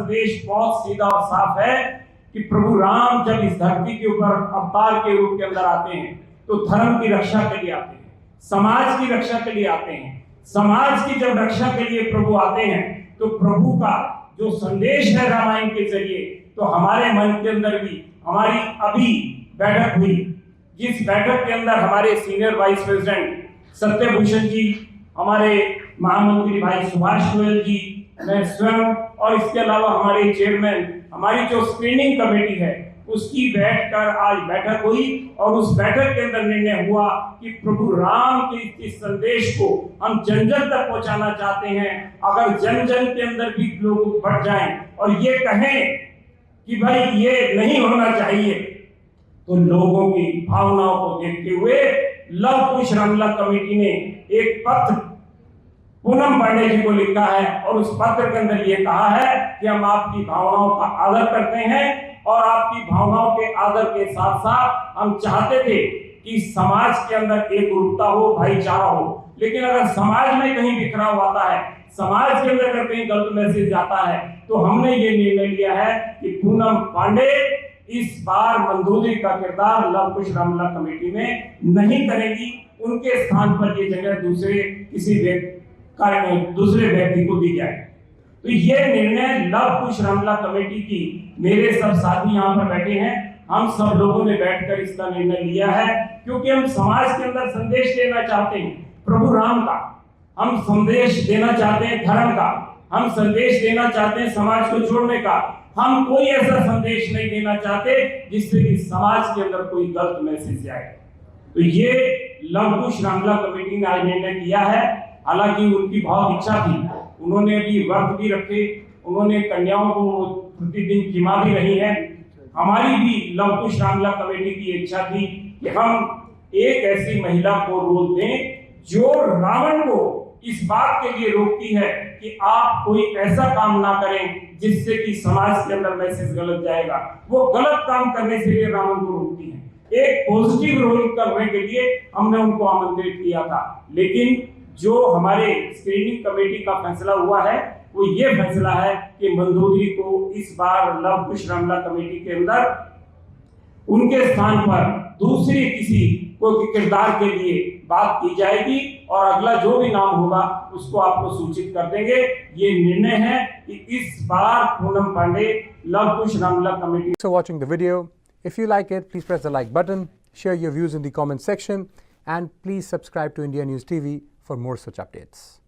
संदेश बहुत सीधा और साफ है कि प्रभु राम जब इस धरती के ऊपर अवतार के रूप के अंदर आते हैं तो धर्म की रक्षा के लिए आते हैं, समाज की रक्षा के लिए आते हैं। समाज की जब रक्षा के लिए प्रभु आते हैं तो प्रभु का जो संदेश है रामायण के जरिए, तो हमारे मन के अंदर भी हमारी अभी बैठक हुई, जिस बैठक के अंदर हमारे सीनियर वाइस प्रेसिडेंट सत्यभूषण जी, हमारे महामंत्री भाई सुभाष गोयल जी, मैं स्वयं और इसके अलावा हमारे चेयरमैन, हमारी जो स्क्रीनिंग कमेटी है उसकी बैठकर आज बैठक हुई और उस बैठक के अंदर निर्णय हुआ कि प्रभु राम के इस संदेश को हम जन जन तक पहुंचाना चाहते हैं। अगर जन जन के अंदर भी लोग बढ़ जाएं और ये कहें कि भाई ये नहीं होना चाहिए, तो लोगों की भावनाओं को देखते हुए लव कुश रामलला कमेटी ने एक पत्र पूनम पांडे जी को लिखा है और उस पत्र के अंदर ये कहा है कि हम आपकी भावनाओं का आदर करते हैं और आपकी भावनाओं के आदर के साथ साथ हम चाहते थे कि समाज के अंदर एकरूपता हो, भाईचारा हो। लेकिन अगर समाज में कहीं बिखराव आता है, समाज के अंदर अगर कहीं गलत मैसेज जाता है, तो हमने ये निर्णय लिया है कि पूनम पांडे इस बार मंदोदरी का किरदार लव कुश रामलला कमेटी में नहीं करेगी। उनके स्थान पर ये जगह दूसरे व्यक्ति को दी जाए। तो ये निर्णय लव कुश रामलला कमेटी की, मेरे सब साथी यहाँ पर बैठे हैं, हम सब लोगों ने बैठकर इसका निर्णय लिया है, क्योंकि हम समाज के अंदर संदेश देना चाहते हैं प्रभु राम का, हम संदेश देना चाहते हैं धर्म का, हम संदेश देना चाहते हैं समाज को जोड़ने का। हम कोई ऐसा संदेश नहीं देना चाहते जिससे कि समाज के अंदर कोई गलत मैसेज जाए। तो ये लव कुश रामलला कमेटी ने आज निर्णय किया है। हालांकि उनकी बहुत इच्छा थी, उन्होंने भी व्रत भी रखे, उन्होंने कन्याओं को प्रतिदिन जिमा भी रही है। हमारी भी लव कुश रामलला कमेटी की इच्छा थी कि हम एक ऐसी महिला को रोल दें जो रावण को इस बात के लिए रोकती है कि आप कोई ऐसा काम ना करें जिससे कि समाज के अंदर मैसेज गलत जाएगा। वो गलत काम करने से लिए रावण को रोकती है। एक पॉजिटिव रोल करने के लिए हमने उनको आमंत्रित किया था, लेकिन जो हमारे स्क्रीनिंग कमेटी का फैसला हुआ है वो ये फैसला है कि मंदोदरी को इस बार लव कुश रामलला कमेटी के अंदर उनके स्थान पर दूसरी किसी को किरदार के लिए बात की जाएगी और अगला जो भी नाम होगा उसको आपको सूचित कर देंगे। ये निर्णय है कि इस बार Poonam Pandey Luv Kush Ramlala committee. So watching the video, if you like it, please press the like button, share your views in the comment section, and please subscribe to India News TV for more such updates.